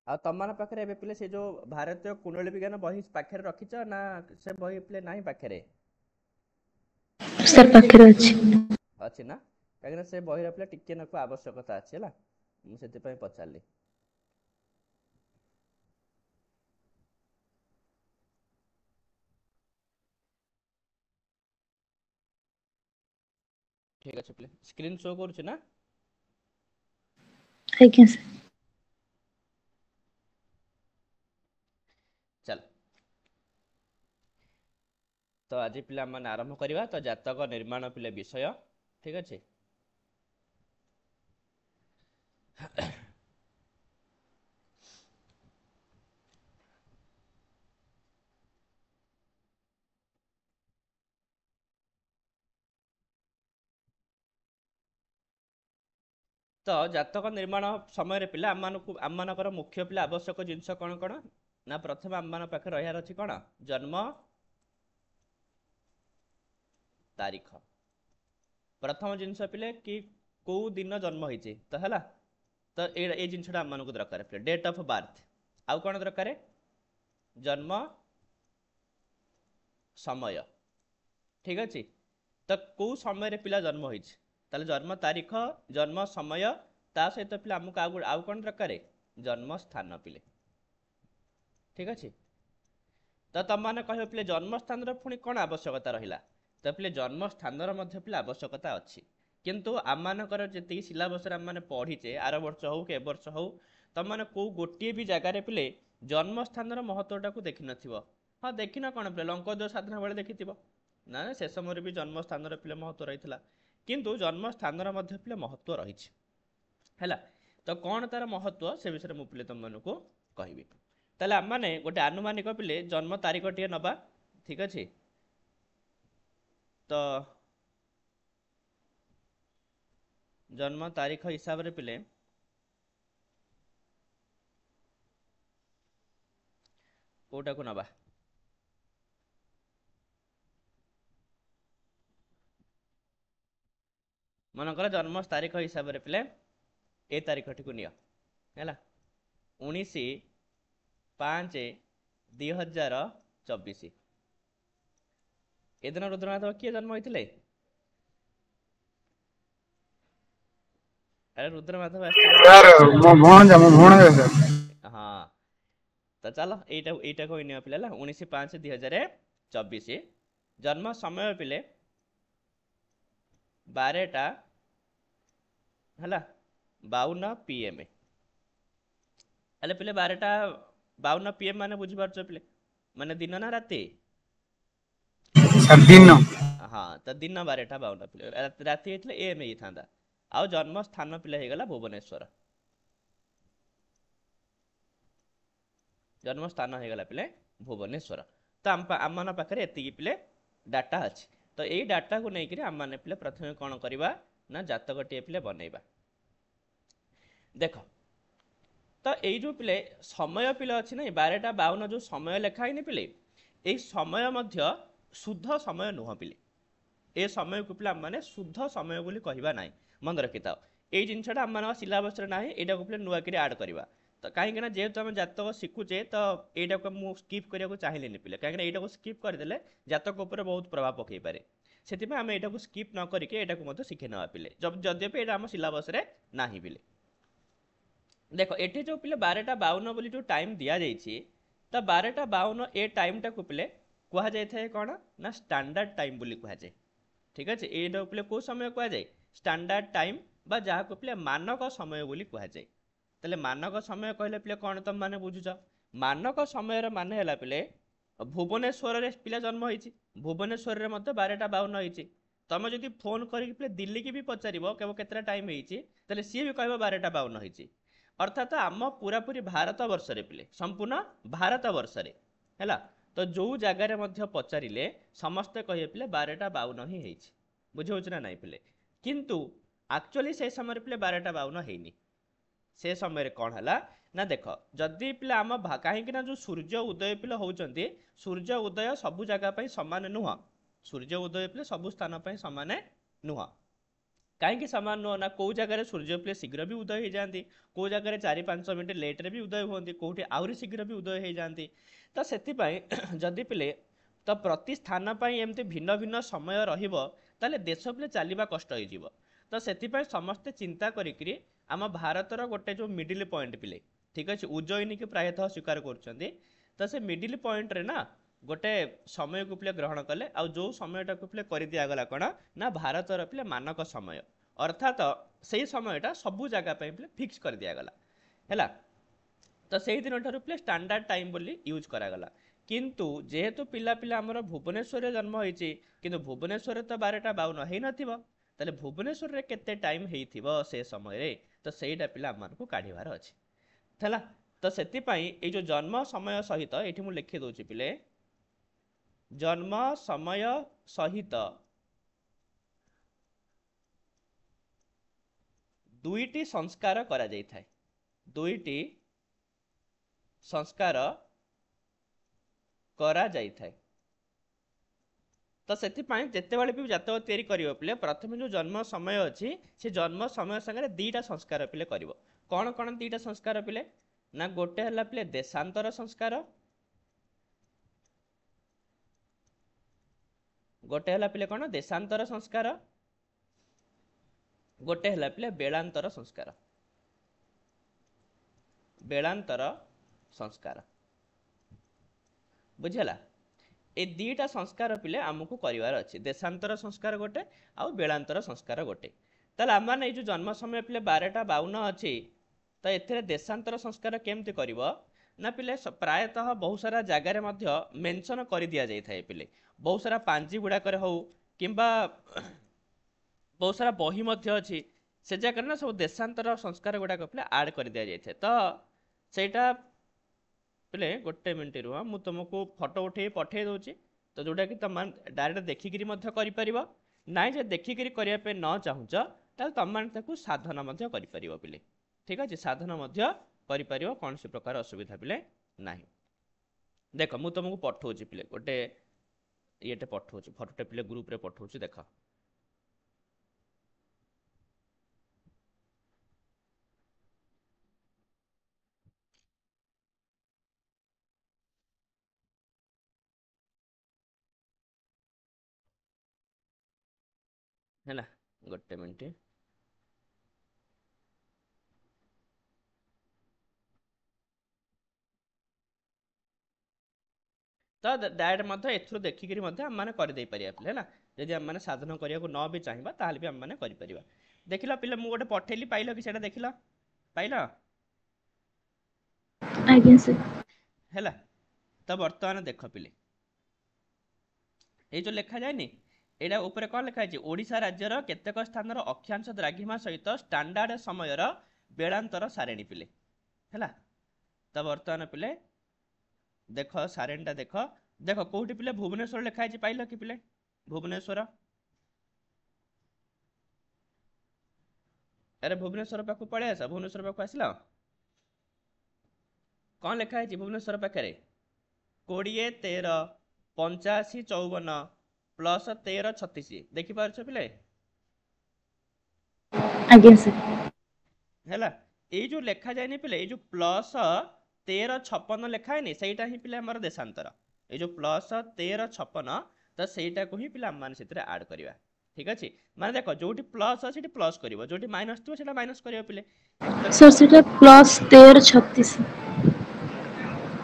ଆଉ ତମମାନଙ୍କ ପାଖରେ ଏବେ ପିଲେ ସେ ଯୋଉ ଭାରତୀୟ କୁଣ୍ଡଳୀ ବିଜ୍ଞାନ ବହି ପାଖରେ ରଖିଛ ନା ସେ ବହି ପିଲେ ନାହିଁ ପାଖରେ? ସାର୍ ପାଖରେ ଅଛି। ଅଛି ନା? କାହିଁକିନା ସେ ବହିର ପିଲା ଟିକେ ନାକୁ ଆବଶ୍ୟକତା ଅଛି ହେଲା, ମୁଁ ସେଥିପାଇଁ ପଚାରିଲି। ଠିକ୍ ଅଛି ପିଲେ, ସ୍କ୍ରିନ୍ ଶୋ କରୁଛି ନା? ଆଜ୍ଞା ସାର୍। ଚାଲ ତ ଆଜି ପିଲାମାନେ ଆରମ୍ଭ କରିବା ତ ଜାତକ ନିର୍ମାଣ ପିଲେ ବିଷୟ। ଠିକ୍ ଅଛି। ତ ଜାତକ ନିର୍ମାଣ ସମୟରେ ପିଲା ଆମମାନଙ୍କର ମୁଖ୍ୟ ପିଲା ଆବଶ୍ୟକ ଜିନିଷ କ'ଣ କ'ଣ? ନା ପ୍ରଥମେ ଆମମାନଙ୍କ ପାଖରେ ରହିବାର ଅଛି କ'ଣ? ଜନ୍ମ ତାରିଖ। ପ୍ରଥମ ଜିନିଷ ପିଲେ କି କୋଉ ଦିନ ଜନ୍ମ ହେଇଛି ତ ହେଲା, ତ ଏଇ ଜିନିଷଟା ଆମମାନଙ୍କୁ ଦରକାର ପିଲେ, ଡେଟ୍ ଅଫ୍ ବାର୍ଥ। ଆଉ କ'ଣ ଦରକାର? ଜନ୍ମ ସମୟ। ଠିକ୍ ଅଛି। ତ କୋଉ ସମୟରେ ପିଲା ଜନ୍ମ ହେଇଛି, ତାହେଲେ ଜନ୍ମ ତାରିଖ, ଜନ୍ମ ସମୟ, ତା ସହିତ ପିଲା ଆମକୁ ଆଉ କ'ଣ ଦରକାର? ଜନ୍ମ ସ୍ଥାନ ପିଲେ। ଠିକ୍ ଅଛି। ତ ତମମାନେ କହିବ ପିଲେ ଜନ୍ମସ୍ଥାନର ପୁଣି କ'ଣ ଆବଶ୍ୟକତା ରହିଲା? ତ ପିଲେ ଜନ୍ମସ୍ଥାନର ମଧ୍ୟ ପିଲା ଆବଶ୍ୟକତା ଅଛି, କିନ୍ତୁ ଆମମାନଙ୍କର ଯେତିକି ସିଲାବସରେ ଆମମାନେ ପଢ଼ିଛେ ଆର ବର୍ଷ ହଉ କି ଏ ବର୍ଷ ହଉ, ତମମାନେ କୋଉ ଗୋଟିଏ ବି ଜାଗାରେ ପିଲେ ଜନ୍ମସ୍ଥାନର ମହତ୍ତ୍ୱଟାକୁ ଦେଖିନଥିବ। ହଁ ଦେଖିନ କ'ଣ ପିଲେ, ଲଙ୍କୋଦୟ ସାଧନା ବେଳେ ଦେଖିଥିବ ନା, ସେ ସମୟରେ ବି ଜନ୍ମସ୍ଥାନର ପିଲେ ମହତ୍ତ୍ୱ ରହିଥିଲା, କିନ୍ତୁ ଜନ୍ମସ୍ଥାନର ମଧ୍ୟ ପିଲେ ମହତ୍ତ୍ୱ ରହିଛି ହେଲା। ତ କ'ଣ ତାର ମହତ୍ତ୍ୱ ସେ ବିଷୟରେ ମୁଁ ପିଲେ ତମମାନଙ୍କୁ କହିବି। ତାହେଲେ ଆମମାନେ ଗୋଟେ ଆନୁମାନିକ ପିଲେ ଜନ୍ମ ତାରିଖଟିଏ ନେବା। ଠିକ୍ ଅଛି। ତ ଜନ୍ମ ତାରିଖ ହିସାବରେ ପିଲେ କୋଉଟାକୁ ନେବା? ମନେକର ଜନ୍ମ ତାରିଖ ହିସାବରେ ପିଲେ ଏ ତାରିଖଟିକୁ ନିଅ ହେଲା, 19/5/2024। ଏଦିନ ରୁଦ୍ରନାଥ କିଏ ଜନ୍ମ ହେଇଥିଲେ? ଆରେ ରୁଦ୍ରମାଧବ ଆସିଛନ୍ତି ନା? ହଁ, ତ ଚାଲ ଏଇଟାକୁ ନିଅ ପିଲା ହେଲା, 19/5/2024। ଜନ୍ମ ସମୟ ପିଲେ 12ଟା ହେଲା 52 PM। ହେଲେ ପିଲେ 12ଟା 52 PM ମାନେ ବୁଝିପାରୁଛ ପିଲେ, ମାନେ ଦିନ ନା ରାତି? ଦିନ। ହଁ, ତ ଦିନ 12ଟା 52 ପିଲେ, ରାତି ହେଇଥିଲେ AM ହେଇଥାନ୍ତା। ଆଉ ଜନ୍ମ ସ୍ଥାନ ପିଲା ହେଇଗଲା ଭୁବନେଶ୍ୱର। ଜନ୍ମ ସ୍ଥାନ ହେଇଗଲା ପିଲେ ଭୁବନେଶ୍ୱର। ତ ଆମମାନଙ୍କ ପାଖରେ ଏତିକି ପିଲେ ଡାଟା ଅଛି। ତ ଏଇ ଡାଟାକୁ ନେଇକରି ଆମମାନେ ପିଲେ ପ୍ରଥମେ କ'ଣ କରିବା ନା ଜାତକଟିଏ ପିଲେ ବନେଇବା। ଦେଖ, ତ ଏଇ ଯେଉଁ ପିଲେ ସମୟ ପିଲେ ଅଛି ନା 12ଟା 52 ଯେଉଁ ସମୟ ଲେଖା ହେଇନି ପିଲେ, ଏଇ ସମୟ ମଧ୍ୟ ଶୁଦ୍ଧ ସମୟ ନୁହଁ ପିଲେ। ଏ ସମୟକୁ ପିଲା ଆମମାନେ ଶୁଦ୍ଧ ସମୟ ବୋଲି କହିବା ନାହିଁ, ମନେ ରଖିଥାଅ। ଏଇ ଜିନିଷଟା ଆମମାନଙ୍କ ସିଲାବସରେ ନାହିଁ, ଏଇଟାକୁ ପିଲେ ନୂଆକରି ଆଡ଼୍ କରିବା। ତ କାହିଁକିନା ଯେହେତୁ ଆମେ ଜାତକ ଶିଖୁଛେ, ତ ଏଇଟାକୁ ମୁଁ ସ୍କିପ୍ କରିବାକୁ ଚାହିଁଲିନି ପିଲେ, କାହିଁକିନା ଏଇଟାକୁ ସ୍କିପ୍ କରିଦେଲେ ଜାତକ ଉପରେ ବହୁତ ପ୍ରଭାବ ପକାଇପାରେ। ସେଥିପାଇଁ ଆମେ ଏଇଟାକୁ ସ୍କିପ୍ ନ କରିକି ଏଇଟାକୁ ମଧ୍ୟ ଶିଖି ନେବା ପିଲେ, ଯଦ୍ୟପି ଏଇଟା ଆମ ସିଲାବସରେ ନାହିଁ ପିଲେ। ଦେଖ, ଏଠି ଯେଉଁ ପିଲେ 12ଟା 52 ବୋଲି ଯେଉଁ ଟାଇମ୍ ଦିଆଯାଇଛି, ତ 12ଟା 52 ଏ ଟାଇମ୍ଟାକୁ ପିଲେ କୁହାଯାଇଥାଏ କ'ଣ ନା ଷ୍ଟାଣ୍ଡାର୍ଡ ଟାଇମ୍ ବୋଲି କୁହାଯାଏ। ଠିକ୍ ଅଛି। ଏଇଟାକୁ ପିଲେ କେଉଁ ସମୟ କୁହାଯାଏ? ଷ୍ଟାଣ୍ଡାର୍ଡ ଟାଇମ୍, ବା ଯାହାକୁ ପିଲେ ମାନକ ସମୟ ବୋଲି କୁହାଯାଏ। ତାହେଲେ ମାନକ ସମୟ କହିଲେ ପିଲେ କ'ଣ ତମେ ମାନେ ବୁଝୁଛ? ମାନକ ସମୟର ମାନେ ହେଲା ପିଲେ ଭୁବନେଶ୍ୱରରେ ପିଲା ଜନ୍ମ ହେଇଛି, ଭୁବନେଶ୍ୱରରେ ମଧ୍ୟ 12ଟା 52 ହେଇଛି। ତମେ ଯଦି ଫୋନ୍ କରିକି ପିଲେ ଦିଲ୍ଲୀକି ବି ପଚାରିବ କେତେଟା ଟାଇମ୍ ହେଇଛି, ତାହେଲେ ସିଏ ବି କହିବ 12ଟା 52 ହେଇଛି। ଅର୍ଥାତ୍ ଆମ ପୁରାପୁରି ଭାରତ ବର୍ଷରେ ପିଲେ, ସମ୍ପୂର୍ଣ୍ଣ ଭାରତ ବର୍ଷରେ ହେଲା, ତ ଯେଉଁ ଜାଗାରେ ମଧ୍ୟ ପଚାରିଲେ ସମସ୍ତେ କହିବେ ପିଲେ 12ଟା 52 ହିଁ ହେଇଛି। ବୁଝିହେଉଛି ନା ନାଇଁ ପିଲେ? କିନ୍ତୁ ଆକ୍ଚୁଆଲି ସେ ସମୟରେ ପିଲେ 12ଟା 52 ହେଇନି। ସେ ସମୟରେ କ'ଣ ହେଲା ନା ଦେଖ, ଯଦି ପିଲା କାହିଁକି ନା ଯେଉଁ ସୂର୍ଯ୍ୟ ଉଦୟ ପିଲେ ହେଉଛନ୍ତି, ସୂର୍ଯ୍ୟ ଉଦୟ ସବୁ ଜାଗା ପାଇଁ ସମାନ ନୁହଁ। ସୂର୍ଯ୍ୟ ଉଦୟ ପିଲେ ସବୁ ସ୍ଥାନ ପାଇଁ ସମାନ ନୁହଁ। कहीं सामान नुह ना कौ जगह सूर्य पिले शीघ्र भी उदय हो जाती कौ जगह 4-5 मिनट लेट्रे भी उदय होती कौटी आहरी शीघ्र भी उदय हो जाती तो से जदि पिले तो प्रति स्थान पर एमती भिन्न भिन्न समय रहा देश पिले चलवा कष्ट हो तो से समस्ते चिंता करी आम भारतर गोटे जो मिडिल पॉइंट पिले ठीक अच्छे उज्जयिनी की प्रायतः स्वीकार कर तो से मिडिल पॉइंट रे ना गोटे समय को पिले ग्रहण कले आ जो समयटा को पिले कर दिगला कौन ना भारतर पिले मानक समय अर्थात से समयटा सबू जगह पिले फिक्स कर दिगला है तो से दिन ठार पिले स्टैंडर्ड टाइम बोली यूज करागला किंतु जेहेतु पिला पिला आमर भुवनेश्वर जन्म होती किंतु भुवनेश्वर तो 12:52 हो ना भुवनेश्वर रे केते टाइम होइथिबो से समय रे तो सेटा पिला आमको काढ़ीबार अछि थला तो सेति पई ए जो जन्म समय सहित एठी मु लिखि दोछि पिले जन्म समय सहित दुईटी संस्कार करा जाई थाए दुईटी संस्कार करा जाई थाए तो से जिते बड़े भी जातक तैयारी करिवो पिले प्रथम जो जन्म समय अच्छी से जन्म समय संगे दीटा संस्कार पिले करिवो कौन कौन दीटा संस्कार पिले ना गोटे हला पिले देशांतर संस्कार गोटे हला पिले कौन देशांतर संस्कार गोटे हला पिले बेलांतर संस्कार बुझला ए दीटा संस्कार पिले आमको करिवार अछि देशांतर संस्कार गोटे आउ बेलांतर संस्कार गोटे ताले आम माने जो जन्म समय पिले 12:52 अछि तो एथिरे देशांतर संस्कार केमति करिवो ना पिले प्रायतः बहुत सारा जगार मध्य मेंशन कर दिया जाय थाए पिले बहुत सारा पांजी गुडा करे हो किंबा बहुत सारा बही मध्य अछि से जगह ना सब देशांतर संस्कार गुडा को पिले ऐड कर दिया जाय थाए तो सेटा पिले गोटे मिनट रुह मु तुमको फोटो उठे पठे दूची तो जोटा कि तुम डायरेक्ट देखिकी कर ना जे देखिकी करने न चाहूच ताल तुम मैंने साधन कर पिले ठीक अच्छे साधन कर कौन सी प्रकार असुविधा पिले ना देख मु तुमको पठाऊँ पिले गोटे ये पठाऊँ फोटोटे पिले ग्रुप रे पठाऊँ देख है गोटे मिनट तो डायरेक्ट एथुर देखिकी आम मैंने करदे पारे है जदि आम मैंने साधन करने को न भी चाहिए ताल भी आम मैंने कर देख लो पिले मुझे पठेली पाइल कि से देख लो पाइल है तो बर्तमान देख पिले ये जो लिखा जाए एटा ऊपर कौन लिखा है ओडिशा राज्यर केतेक स्थान अक्षांश द्राघिमा सहित स्टैंडर्ड समय बेलांतर सारिणी पिले है तो बर्तमान पिले देख सारिणीटा देख देख कौटी पिले भुवनेश्वर लिखाई पाइल कि पिले भुवनेश्वर अरे भुवनेश्वर पाखु पड़े आस भुवनेश्वर पाखु आसला कौन लिखाई भुवनेश्वर पाखे 20 13 85 54 प्लस 13 36 देखिपार पिले है ये जो लिखा जाए पिले ये जो प्लस 13 56 लिखाए नहीं सहीटा ही पिले आमर देशांतर ये जो प्लस 13 56 तो सहीटा को ही पिले आम मैंने से ऐड करवा ठीक अच्छे माने देख जो प्लस अच्छे प्लस कर जो माइनस थी से माइनस कर पिले सर सेटा प्लस 13 36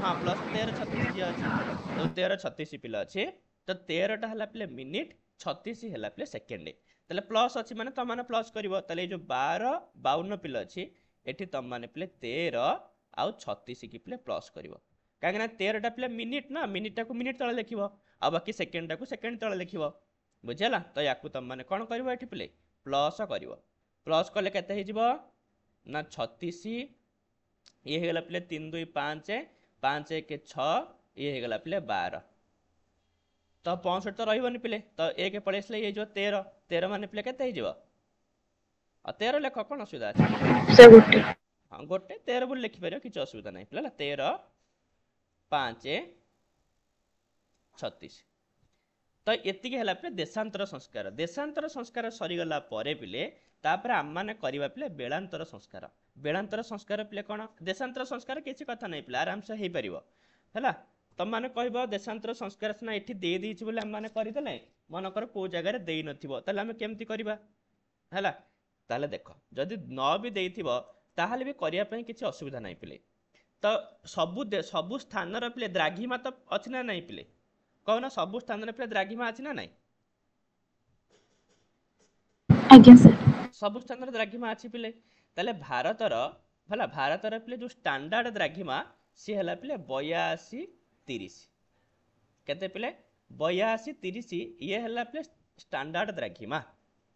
हाँ प्लस 13 36 जी अच्छे तो 13 36 पिले अच्छे तो 13 टा हला पिले मिनिट 36 हला पिले सेकेंड ताले प्लस अच्छी माने तुम माने प्लस करिवो ताले जो 12 52 पिले अच्छी एठी तुम माने पिले 13 आउ 36 की पिले प्लस करिवो काहे ना 13 टा पिले मिनिट ना मिनिट टा को मिनिट तळे लिखिवो आ बाकी सेकेंड टा को सेकेंड तळे लिखिवो बुझला तो याकू तुम माने कोन करिवो एठी पिले प्लस करिवो प्लस कले केते हे जिवो ना 36 ये हे गला पिले 3 2 5 5 1 6 ये हे गला पिले 12 तो 65 तो रही पिले तो एक पड़े ये जो 13 13 मान पिले केते हो 13 लेख कौन असुविधा अच्छे हाँ गोटे 13 बोली लिखिपर किसी असुविधा नहीं पिला 13 5 36 तो एतिक है पे देशांतर संस्कार सरीगला पिले तापर आम मैंने करवा पिले बेलांतर संस्कार पिले कौन देशांतर संस्कार किसी कथा नहीं पिले आराम से हो पार है तुम मैंने कह देशांतर संस्कार सीना ये देदें बोले आम मैंने करदे मनकर कौ जगार दे नमें केमती करवा है ताले देख जदि न भी देथिबो ताहले भी करिया पई किछि असुविधा नहीं पिले तो सबु स्थान पिले द्राघिमा तो अच्छी ना नहीं पिले कहना सबु स्थान पिले द्राघिमा अच्छी ना नहीं आज्ञा सर सबु स्थान द्राघिमा अच्छी पिले ताले भारतर भला भारतर पिले जो स्टैंडर्ड द्राघिमा सी हला पिले 82 30 केते पिले 82 30 ये हला पिले स्टैंडर्ड द्राघिमा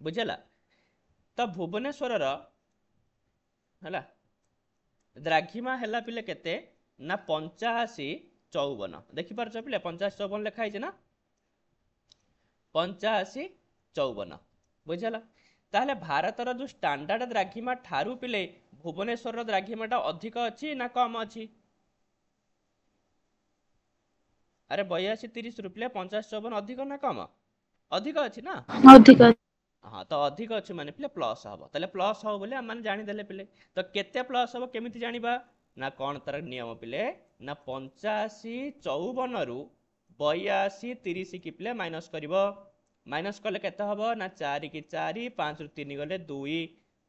बुझला तो भुवनेश्वर है द्राघिमा है पिले केते ना 85 54 देखिपार पिले 85 54 लिखाई ना 85 54 बुझला ताहले भारतर जो स्टैंडर्ड द्राघिमा ठारू पिले भुवनेश्वर द्राघिमाटा अधिक अच्छी ना कम अच्छी अरे 82 30 रुपये 50 54 अधिक ना कम अधिक अच्छी ना अधिक हाँ तो अधिक अच्छे माने पिले प्लस हम ताले प्लस हम बोले आम जानीदे पिले तो केते प्लस हम केमी जाना ना कौन तार नियम पिले ना 85 54 रु 82 30 की पिले माइनस कर माइनस कले केते हम ना 4 की 4 5 रु 3 गले 2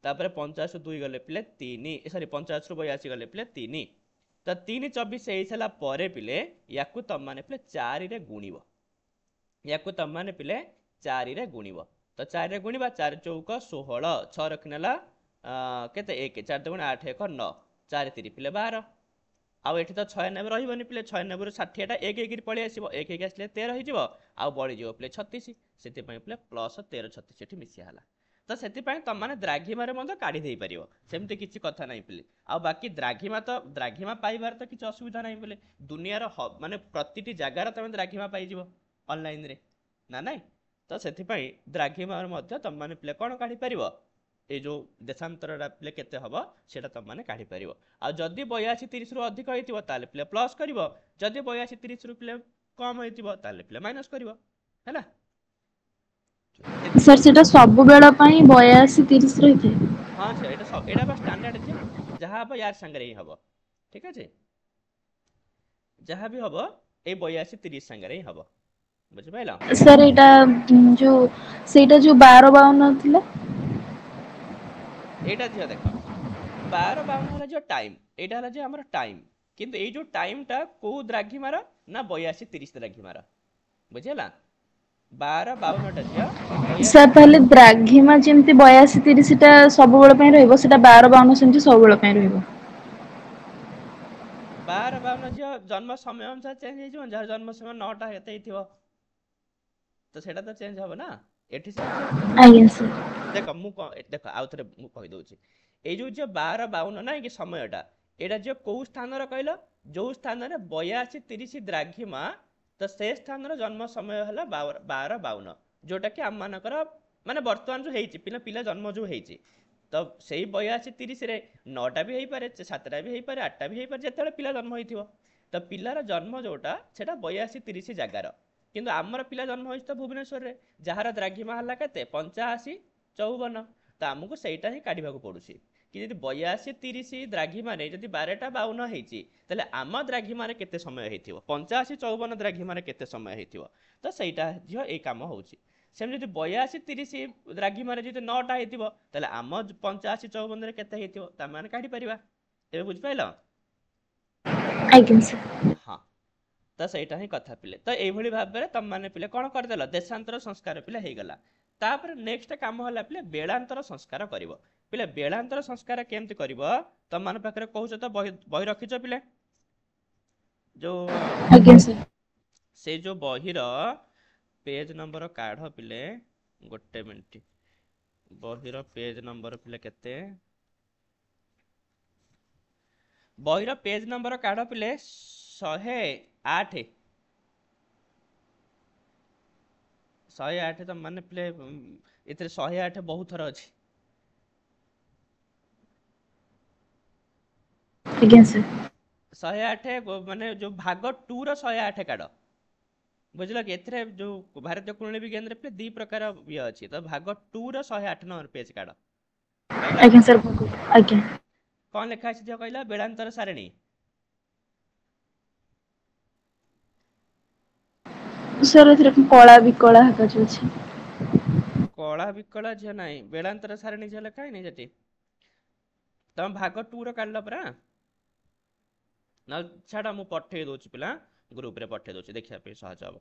तापर 50 2 गले पिले 3 सॉरी 50 रु 82 गले पिले 3 तो 3 24 हो सारा पर पिले या तुम मैंने पिले 4 रे गुणिब या तुम मैंने पिले 4 रे गुणिब तो 4 रे गुणिबा 4 चौक 16 6 रखनेला केते 1 4 दुगुण 8 1 9 4 3 पिले 12 आउ एठी तो 6 नेब रहिबनी पिले 6 नेब 60 टा 1 1 पळि आसीबो 1 1 आसले 13 हिजिबो आउ बळि जिवो पिले 36 सेति पय पिले प्लस 13 36 एठी मिसिया हला तो सेति पय तम माने द्राघिमा रे मते काढी देई परिबो सेमते किछि कथा नाही पिले आउ बाकी द्राघिमा पाइबार तो किछि असुविधा नाही पिले दुनिया रो माने प्रतिटी जगार तमे द्राघिमा पाइ जिवो ऑनलाइन रे ना नाही तो से द्राघिमा तुम मैंने पिले कौन काढ़ी पार ये जो देशांतर पिले केते हम सेटा तुम मैंने काढ़ी पार आदि 82 30 रु अधिक होता पिले प्लस कर जदि 82 30 रु पिले कम होता पिले माइनस कर सर सेटा सब बेला पई 82 30 रही थे हां सर एटा बस स्टैंडर्ड जे जहां अब यार संग रे हबो ठीक আছে जहां भी हबो ए 82 30 संग रे हबो बुझ पाइला सर एटा जो सेटा जो 12 52 थिला एटा दिया देखो 12 52 हला जो टाइम एटा हला जे हमर टाइम किंतु ए जो टाइम टा को द्राघिमार ना 82 30 द्राघिमार बुझेला 12 52 टा दिया सर पहले द्राघिमा जेमती 82 30 टा सब बेला पई रहइबो सेटा 12 52 सेमती सब बेला पई रहइबो 12 52 जो जन्म समय अनुसार चेंज हे जो जहार जन्म समय 9 टा हेते हिथिबो तो सेटा तो चेंज हबो ना एठी से आଜ୍ଞା सर देखो मु देखो आउ थरे मु कहि दोछि ए जो 12 52 ना कि समयटा एटा जो को स्थान रे कहलो जो स्थान रे 82 30 द्राघिमा तो से स्थान रे जन्म समय हला 12 52 जोटा कि आम मानकर माने वर्तमान जो हेछि पिला जन्म जो हेछि तो सेही 82 30 रे 9टा भी हेइ पारे 7टा भी हेइ पारे 8टा भी हेइ पारे जेतेले पिला जन्म होइथिबो तो पिलार जन्म जोटा सेटा 82 30 जगार किंतु आमर पिला जन्म होइछ तो भुवनेश्वर रे जहार द्राघिमा हला केते 85 54 तो आमको सेटा ही काढिबाको पडुसी कि यदि 82 30 द्राघिमा रे यदि 12टा 52 हेछि तले आम द्राघिमा रे केते समय हेथिबो 85 54 द्राघिमा रे केते समय हेथिबो तो सेटा जो ए काम होउची सेम जदि 82 30 द्राघिमा रे जदि 9टा हेथिबो तले आम 85 54 रे केते हेथिबो ता माने काढी परिबा एबे बुझ पाइलो आज्ञा सर हां तो सेटा ही कथा पिले तो एई भली भाबे रे तम माने पिले कोन कर देलो देशांतर संस्कार पिले हे गला तापर नेक्स्ट काम होला पिले बेलांतर संस्कार करिवो पिले बेलांतर संस्कार केमति करिवो तम मान पाखरे कहउछ तो बही रखिछ पिले जो आज्ञा सर से जो बहिर पेज नंबर काढ पिले गोटे मिनिट बहिर पेज नंबर पिले केते बहिर पेज नंबर काढ पिले 108 108 तो माने पिले इतरे 108 बहुत थर अछि आज्ञा सर 108 माने जो भाग 2 रो 108 काढ बुझल कि एथरे जो भारतीय कुंडली विज्ञान रे दी प्रकार ये अछि तो भाग 2 रो 108 नंबर पेज काढ पाइल आज्ञा सर आज्ञा कौन लिखा है जो कहला बेलांतर सारणी सर एथरे कला विकला हका जो अछि कला विकला झे नाही बेलांतर सारणी झे लिखा नहीं जति तम भाग 2 रो काढला परा ना छाड़ा मु पठे दोछि पिला ग्रुप रे पठे दोछि देखिया पे सहज हबो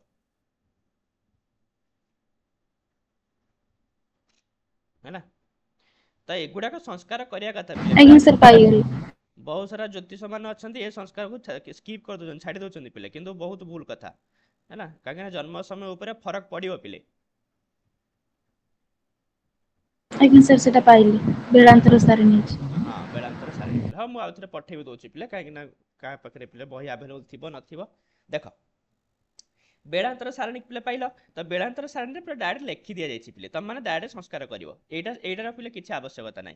हैला तो एगुड़ाक संस्कार करिया कथा पिले आज्ञा सर पाई गेल बहुत सारा ज्योतिष मान अच्छा ये संस्कार को स्कीप कर दौरान छाड़ी दौरान पिले किंतु बहुत भूल कथा है ना कहीं जन्म समय ऊपर फरक पड़ो पिले आज्ञा सर सेटा पाइली बेलांतर सारणी अछि हाँ बेलांतर सारणी पिले हाँ मुझे आउे पठेबी दौर पिले कहीं क्या पाखे पिले बही आभेलेबल थी नथिबो देख बेलांतर सारणी पिले पाइल तो बेलांतर सारणी पूरा डायरेक्ट लिखि दि जाए पिले तुम मैंने डायरेक्ट संस्कार कर एटार पिले किसी आवश्यकता ना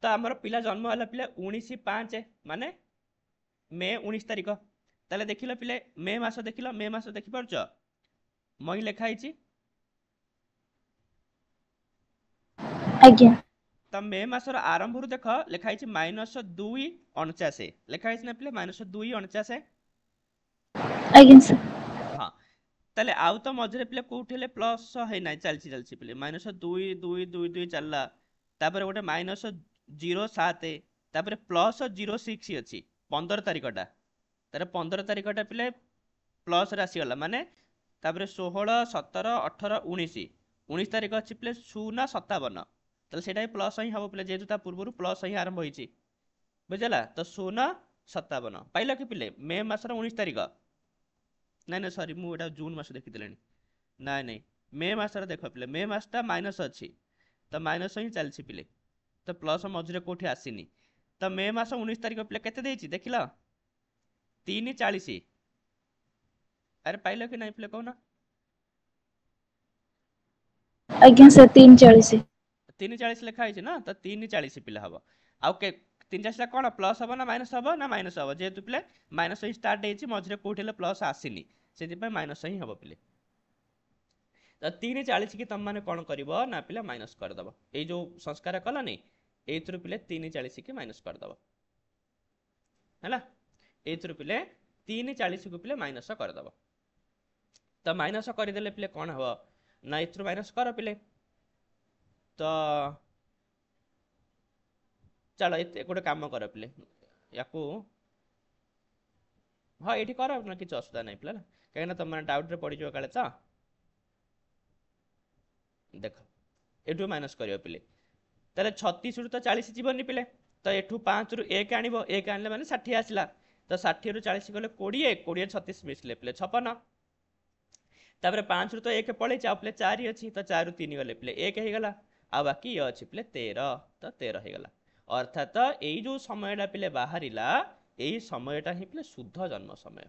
तो आमर पिला जन्म है पिले 19/5 माने मे 19 तारिख ताले देखिल पिले मे मास देखिल मे मास देखिपार मई लिखाई आज्ञा तो मे मासर आरंभ देख लिखाई -2/49 लिखाई ना पिले -2/49 आज्ञा सर हाँ ताले आउ तो मझे पिले कोठी ले प्लस है ना चलची पिले -2/2/2/2 चलला तापर गोटे -0.7 तापर +0.6 अच्छी 15 तारिखटा तार 15 तारिखटा पिले प्लस आसीगला माने तापर 16 17 18 19 19 तारिख अच्छी पिले 0.57 ताले सेटा प्लस ही हम पिले जेहेतु पूर्व प्लस ही आरंभ होइछि बुझला तो 0.57 पाइल कि पिले मे मासर 19 तारिख ना सॉरी मु एटा जून मास देखिदेलेनी ना मे मासर देख पिले मे मासटा माइनस अच्छी तो माइनस ही चलछि पिले तो प्लस मझे कौटी आसीनी तो मे मास 19 तारिख पिले केते देछि देखिल 3:40 अरे पाइल कि नहीं पिले कहना आज्ञा सर 3:40 3:40 लिखा है ना तो 3:40 पिले हम आउ के 3:40 कौन प्लस हम ना माइनस हम जेहेतु पिले माइनस ही स्टार्ट होती मझे कौटी प्लस आसीनी से माइनस ही हम पिले तो 3:40 की तुम मैंने कौन कर ना पिले माइनस करदेव ये जो संस्कार कलानी एथुरु पिले 3:40 की माइनस करदेव है एथुरु पिले 3:40 को पिले माइनस करदेव तो माइनस करदेले पिले कौन हम ना एथुरु माइनस कर पिले तो चलो ये गोटे काम कर पिले या हाँ ये कर ना किसी असुविधा नहीं पिला कहीं तुम मैंने डाउट पड़ जाओ काले तो देख एठू माइनस कर पिले ताले 36 रु तो 40 जीवन पिले तो एठू 5 रु 1 आनिबो 1 आनले माने 60 आसला तो 60 रु 40 गले 20 20 36 मिसले पिले 56 तापर 5 रु तो 1 पळे चा पिले 4 अछि तो 4 रु 3 गले पिले 1 हे गला आ बाकी ये अछि पिले 13 तो 13 हे गला अर्थात एई जो समयटा पिले बाहरिला एई समयटा ही पिले शुद्ध जन्म समय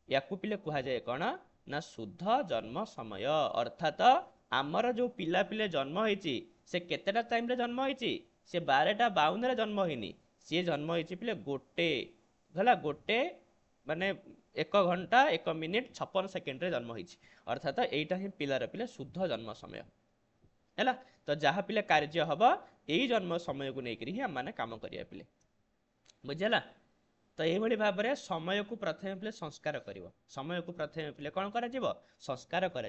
याकू पिले कुहा जाए कोन ना शुद्ध जन्म समय अर्थात आमर जो पिला पिले जन्म होइछि से केतेटा टाइम रे जन्म होइछि से 12:52 रे जन्म होइनी सी जन्म होइछि पिले गोटे गला गोटे माने 1 घंटा 1 मिनिट 56 सेकेंड रे जन्म होइछि अर्थात एइटा ही पिलार पिले शुद्ध जन्म समय हैला तो जहाँ पिले कार्य हबा एई जन्म समय को नेकरी ही हम माने काम करिया पिले बुझला तो ये भाव में समय को प्रथम पिले संस्कार कर समय को प्रथम पिले कौन कर संस्कार कर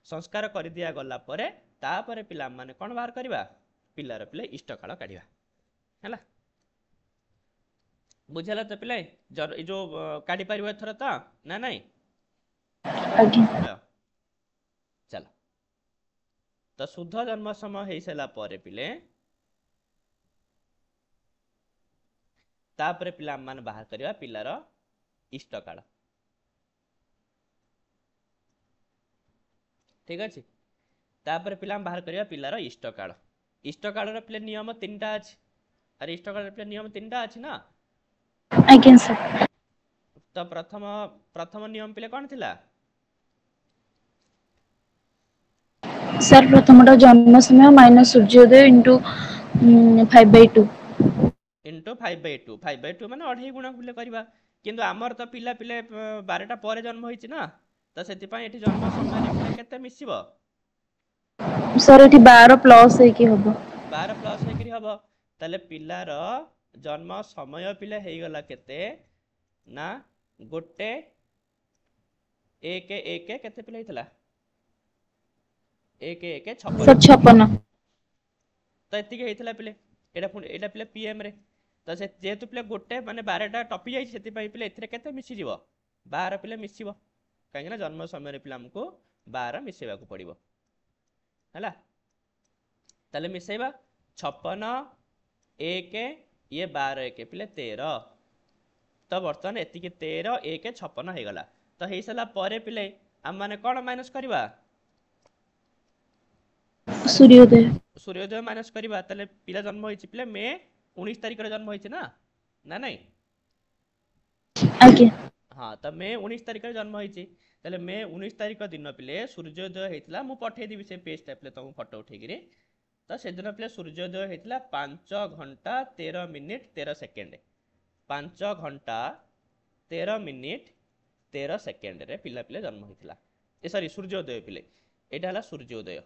संस्कार कर दिया गला परे तापरे पिला माने कौन बाहर करवा पिलार पिले इष्टकाल काढ़ा है बुझला तो पिले जो काढ़ी पार एथर तो ना नाई चल तो शुद्ध जन्म समय हो सारा पर पिले तापरे पिला मान बाहर करवा पिलार इष्टकाल ठीक अच्छे तापर पिला बाहर करवा पिलार इष्टकाल पिले नियम 3टा अच्छे अरे इष्टकाल पिले नियम 3टा अच्छे ना आज्ञा सर तो प्रथम नियम पिले कौन थिला सर प्रथमटा जन्म समय माइनस सूर्योदय इंटू 5/2 इंटू 5/2 5/2 माने 2.5 गुणा पिले करवा କିନ୍ତୁ ଆମର ତ ପିଲା ପିଲେ 12ଟା ପରେ ଜନ୍ମ ହେଇଛି ନା, ତ ସେଥିପାଇଁ ଏଠି ଜନ୍ମ ସମୟରେ ପିଲା କେତେ ମିଶିବ? ସାର୍ ଏଠି 12 ପ୍ଲସ୍ ହେଇକି ହବ। 12 ପ୍ଲସ୍ ହେଇକିରି ହବ। ତାହେଲେ ପିଲାର ଜନ୍ମ ସମୟ ପିଲା ହେଇଗଲା କେତେ ନା 1 1 1 କେତେ ପିଲା ହେଇଥିଲା? 1 1 56। ସାର୍ 56। ତ ଏତିକି ହେଇଥିଲା ପିଲେ। ଏଇଟା ପିଲେ ପିଏମ ରେ। ତ ସେ ଯେହେତୁ ପିଲେ ଗୋଟେ ମାନେ 12ଟା ଟପି ଯାଇଛି, ସେଥିପାଇଁ ପିଲେ ଏଥିରେ କେତେ ମିଶିଯିବ? 12 ପିଲେ ମିଶିବ। କାହିଁକି ନା ଜନ୍ମ ସମୟରେ ପିଲା ଆମକୁ 12 ମିଶେଇବାକୁ ପଡିବ। ହେଲା, ତାହେଲେ ମିଶେଇବା 56 1 ଇଏ 12 1 ପିଲେ 13। ତ ବର୍ତ୍ତମାନ ଏତିକି 13 1 56 ହେଇଗଲା। ତ ହେଇସାରିଲା ପରେ ପିଲେ ଆମ ମାନେ କଣ ମାଇନସ କରିବା? ଆରେ ସୂର୍ଯ୍ୟୋଦୟ। ସୂର୍ଯ୍ୟୋଦୟ ମାଇନସ କରିବା। ତାହେଲେ ପିଲା ଜନ୍ମ ହେଇଛି ପିଲା ମେ 19 ତାରିଖରେ ଜନ୍ମ ହେଇଛି ନା ନାଇଁ? ଆଜ୍ଞା। ହଁ, ତ ମେ 19 ତାରିଖରେ ଜନ୍ମ ହେଇଛି। ତାହେଲେ ମେ 19 ତାରିଖ ଦିନ ପିଲେ ସୂର୍ଯ୍ୟୋଦୟ ହେଇଥିଲା। ମୁଁ ପଠେଇଦେବି ସେ ପେଜଟା ପିଲେ ତମକୁ ଫଟୋ ଉଠେଇକିରି। ତ ସେଦିନ ପିଲେ ସୂର୍ଯ୍ୟୋଦୟ ହେଇଥିଲା 5 ଘଣ୍ଟା 13 ମିନିଟ୍ 13 ସେକେଣ୍ଡ। 5 ଘଣ୍ଟା 13 ମିନିଟ୍ 13 ସେକେଣ୍ଡରେ ପିଲା ପିଲେ ଜନ୍ମ ହେଇଥିଲା। ସରି, ସୂର୍ଯ୍ୟୋଦୟ ପିଲେ। ଏଇଟା ହେଲା ସୂର୍ଯ୍ୟୋଦୟ।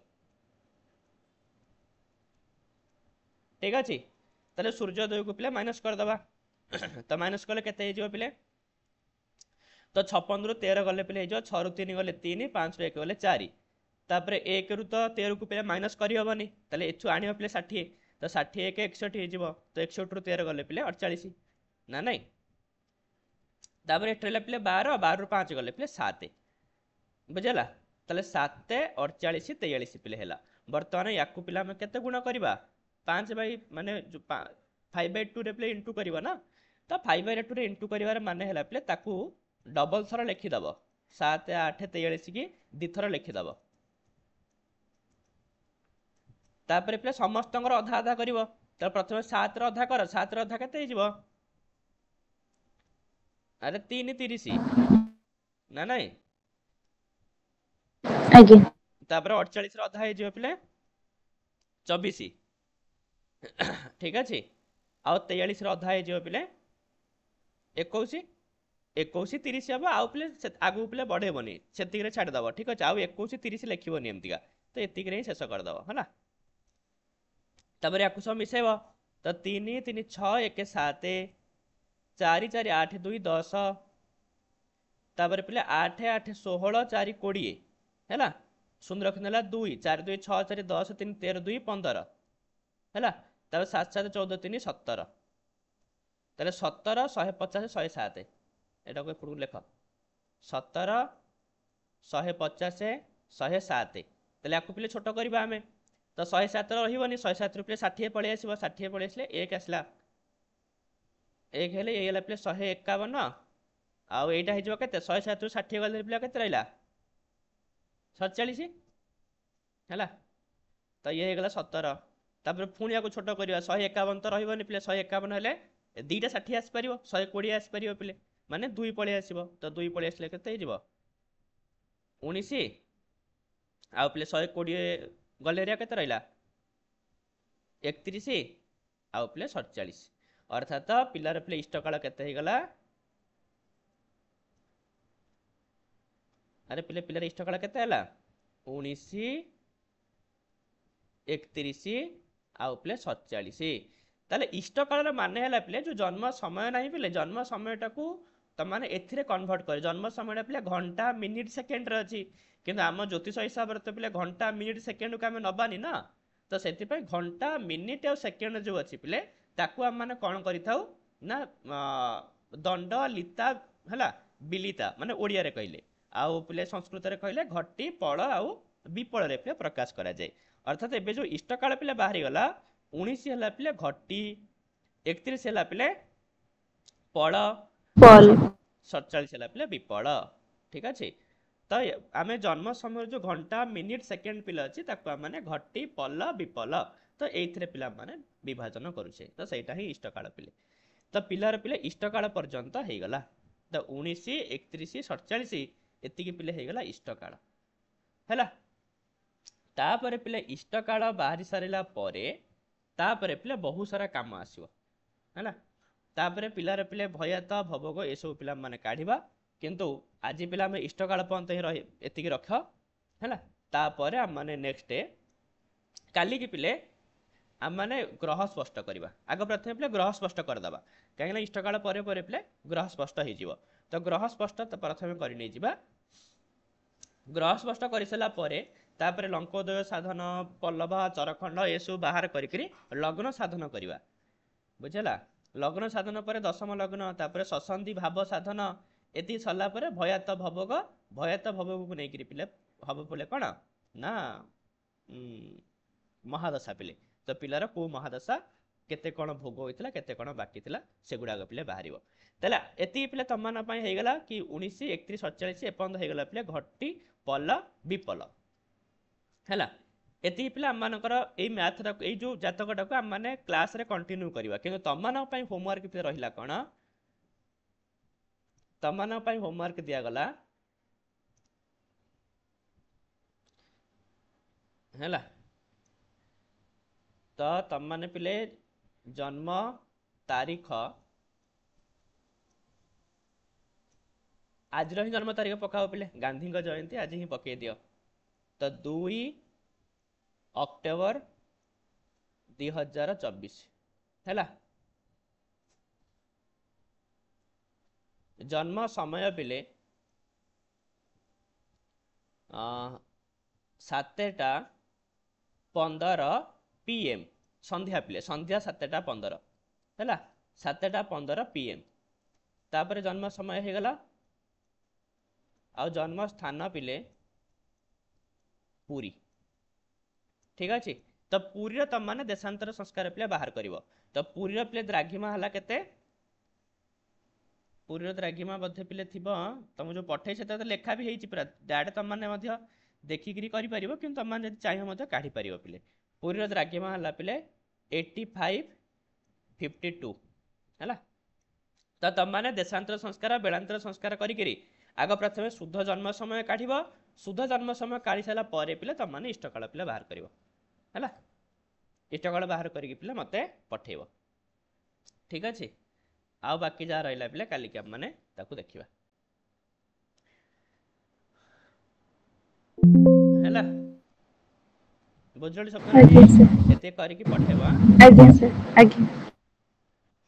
ଠିକ ଅଛି, ତାହେଲେ ସୂର୍ଯ୍ୟୋଦୟକୁ ପିଲେ ମାଇନସ କରିଦବା। ତ ମାଇନସ କଲେ କେତେ ହେଇଯିବ ପିଲେ? ତ 56 ରୁ 13 ଗଲେ ପିଲେ ହେଇଯିବ 6 ରୁ 3 ଗଲେ 3, 5 ରୁ 1 ଗଲେ 4। ତାପରେ 1 ରୁ ତ 13 କୁ ପିଲେ ମାଇନସ କରିହବନି, ତାହେଲେ ଏଠୁ ଆଣିବ ପିଲେ 60। ତ 60 1 61 ହେଇଯିବ। ତ 61 ରୁ 13 ଗଲେ ପିଲେ 48 ନା ନାଇଁ? ତାପରେ ଏଠି ରହିଲା ପିଲେ 12, 12 ରୁ 5 ଗଲେ ପିଲେ 7। ବୁଝିଲା? ତାହେଲେ 7 48 43 ପିଲେ ହେଲା। ବର୍ତ୍ତମାନ ୟାକୁ ପିଲା ଆମେ କେତେ ଗୁଣ କରିବା? 5 ବାଇ ମାନେ 5/2 ରେ ପିଲେ ଇଣ୍ଟୁ କରିବା ନା। ତ 5/2 ରେ ଇଣ୍ଟୁ କରିବାର ମାନେ ହେଲା ପିଲେ ତାକୁ ଡବଲ ଥର ଲେଖିଦବ। 7 8 43 କି ଦିଥର ଲେଖିଦବ। ତାପରେ ପିଲେ ସମସ୍ତଙ୍କର ଅଧା ଅଧା କରିବ। ତ ପ୍ରଥମେ 7 ର ଅଧା କର। 7 ର ଅଧା କେତେ ହେଇଯିବ? ଆରେ 3 30 ନା ନାଇଁ? ଆଜ୍ଞା। ତାପରେ 48 ର ଅଧା ହେଇଯିବ ପିଲେ 24। ଠିକ ଅଛି, ଆଉ 43 ର ଅଧା ହେଇଯିବ ପିଲେ 21। 21 30 ହବ। ଆଉ ପିଲେ ଆଗକୁ ପିଲେ ବଢେଇବନି, ସେତିକିରେ ଛାଡିଦବ। ଠିକ ଅଛି, ଆଉ 21 30 ଲେଖିବନି ଏମିତିକା। ତ ଏତିକିରେ ହିଁ ଶେଷ କରିଦବ ହେଲା। ତାପରେ ୟାକୁ ସବୁ ମିଶେଇବ। ତ 3 3 6 1 7, 4 4 8 2 10। ତାପରେ ପିଲେ 8 8 16 4 20 ହେଲା। ଶୂନ ରଖିନେଲା 2, 4 2 6 4 10 3 13 2 15 ହେଲା। ତାପରେ 7 7 14 3 17। ତାହେଲେ 17 150 107। ଏଟାକୁ ଏପଟକୁ ଲେଖ। 17 150 107। ତାହେଲେ ୟାକୁ ପିଲେ ଛୋଟ କରିବା ଆମେ। ତ 107 ରହିବନି, 107 ରୁ ପିଲେ 60 ପଳେଇ ଆସିବ। 60 ପଳେଇ ଆସିଲେ 1 ଆସିଲା। 1 ହେଲେ ହେଇଗଲା ପିଲେ 151। ଆଉ ଏଇଟା ହେଇଯିବ କେତେ? 107 ରୁ 60 ଗଲେ ପିଲା କେତେ ରହିଲା? 47 ହେଲା। ତ ଇଏ ହେଇଗଲା 17। ତାପରେ ପୁଣି ୟାକୁ ଛୋଟ କରିବା। 151 ତ ରହିବନି ପିଲେ। 151 ହେଲେ ଦିଟା 60 ଆସିପାରିବ, 120 ଆସିପାରିବ ପିଲେ। ମାନେ 2 ପଳେଇ ଆସିବ। ତ 2 ପଳେଇ ଆସିଲେ କେତେ ହେଇଯିବ? 19। ଆଉ ପିଲେ 120 ଗଲେ ହେରିଆ କେତେ ରହିଲା? 31। ଆଉ ପିଲେ 47। ଅର୍ଥାତ ପିଲାର ପିଲେ ଇଷ୍ଟକାଳ କେତେ ହେଇଗଲା? ଆରେ ପିଲେ ପିଲାର ଇଷ୍ଟକାଳ କେତେ ହେଲା? 19 31 ଆଉ ପିଲେ 47। ତାହେଲେ ଇଷ୍ଟକାଳର ମାନେ ହେଲା ପିଲେ ଯୋଉ ଜନ୍ମ ସମୟ ନାହିଁ ପିଲେ, ଜନ୍ମ ସମୟଟାକୁ ତମାନେ ଏଥିରେ କନଭର୍ଟ କରେ। ଜନ୍ମ ସମୟଟା ପିଲେ ଘଣ୍ଟା ମିନିଟ୍ ସେକେଣ୍ଡରେ ଅଛି, କିନ୍ତୁ ଆମ ଜ୍ୟୋତିଷ ହିସାବରେ ତ ପିଲେ ଘଣ୍ଟା ମିନିଟ୍ ସେକେଣ୍ଡକୁ ଆମେ ନବାନି ନା। ତ ସେଥିପାଇଁ ଘଣ୍ଟା ମିନିଟ୍ ଆଉ ସେକେଣ୍ଡ ଯୋଉ ଅଛି ପିଲେ, ତାକୁ ଆମେ ମାନେ କଣ କରିଥାଉ ନା ଦଣ୍ଡ ଲିତା ହେଲା ବିଲିତା, ମାନେ ଓଡ଼ିଆରେ କହିଲେ। ଆଉ ପିଲେ ସଂସ୍କୃତରେ କହିଲେ ଘଟି ପଳ ଆଉ ବିପଳରେ ପିଲେ ପ୍ରକାଶ କରାଯାଏ। ଅର୍ଥାତ ଏବେ ଯୋଉ ଇଷ୍ଟକାଳ ପିଲେ ବାହାରିଗଲା, 19 ହେଲା ପିଲେ ଘଟି, 31 ହେଲା ପିଲେ ପଳ, ଆଉ ପଲ୍। 47 ହେଲା ପିଲେ ବିପଳ। ଠିକ ଅଛି, ତ ଆମେ ଜନ୍ମ ସମୟରେ ଯୋଉ ଘଣ୍ଟା ମିନିଟ୍ ସେକେଣ୍ଡ ପିଲା ଅଛି, ତାକୁ ଆମେ ମାନେ ଘଟି ପଲ ବିପଲ, ତ ଏଇଥିରେ ପିଲାମାନେ ବିଭାଜନ କରୁଛେ। ତ ସେଇଟା ହିଁ ଇଷ୍ଟକାଳ ପିଲେ। ତ ପିଲାର ପିଲେ ଇଷ୍ଟକାଳ ପର୍ଯ୍ୟନ୍ତ ହେଇଗଲା। ତ 19 31 47 ଏତିକି ପିଲେ ହେଇଗଲା ଇଷ୍ଟକାଳ ହେଲା। ତାପରେ ପିଲେ ଇଷ୍ଟକାଳ ବାହାରି ସାରିଲା ପରେ ତାପରେ ପିଲେ ବହୁତ ସାରା କାମ ଆସିବ ହେଲା। तापर पिलार पिले भयात भवग ये सब पिला माने काढ़िबा किंतु आज पिला हम इष्टकाल पर्यंत ही रही एतिकी रख है तापर आम माने नेक्स्ट डे काली की पिले आम माने ग्रह स्पष्ट करवा आग प्रथम पिले ग्रह स्पष्ट करदे कहीं इष्टकाल पर पिले ग्रह स्पष्ट हो तो ग्रह स्पष्ट प्रथम करनी ग्रह स्पष्ट कर सारा तापर लंकोदय साधन पल्लव चरखंड ये सब बाहर करी लग्न साधन करवा बुझेगा लग्न साधन पर दशम लग्न तापर ससंधि भाव साधन एति सरला पर भयात भवग को नहीं पिले हम बोले कौन ना महादशा पिले तो पिलार को महादशा केते कौन भोग होता केते कौन बाकी थिला से गुड़ाक पिले बाहर ताला एति पिले तुम मान होगला कि 19 31 47 एपर्यंत होगला पिले घटी पल विपल है एति पिले आम मानकर एई मैथ ए जो जातकटा को आम माने क्लास रे कंटिन्यू करवा कि तुम मान होमवर्क पे रहिला कौन तुम मान होमवर्क दिगला है तो तुम माने पिले जन्म तारीख आज ही जन्म तारीख पकाओ पिले गांधी जयंती आज ही पकई दियो तो 2 अक्टोबर 2024 है जन्म समय पिले 7:15 PM संध्या पिले संध्या 7:15 है 7:15 PM तापर जन्म समय हो गला आ जन्म स्थान पिले पुरी ठीक अच्छे तो पुरी तुम मैंने देशांतर संस्कार पिले बाहर कर तो पुरी पिले द्राघिमा है केते पुरी द्राघिमा पिले थी तुम जो पठे से तो लेखा भी होती पूरा डायरेक्ट तुम मैंने देखिकी कर कि तुम मैंने चाहिए काढ़ी पार पिले पुरी द्राघिमा है पिले 8552 है तो तुम मैंने देशांतर संस्कार बेलांतर संस्कार करी आग प्रथम शुद्ध जन्म समय काढ़ शुद्ध जन्म समय काढ़ी सारा पिले तुम मैंने इष्टकाल पिले बाहर कर है इष्टकाल बाहर करी पिले मत पठेब ठीक अच्छे आउ बाकी जहाँ रहा पिले काली आम मैंने देखा है बुझल सब एते करके पठेबा आज्ञा सर आज्ञा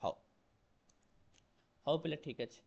हौ हौ पिले ठीक अच्छे।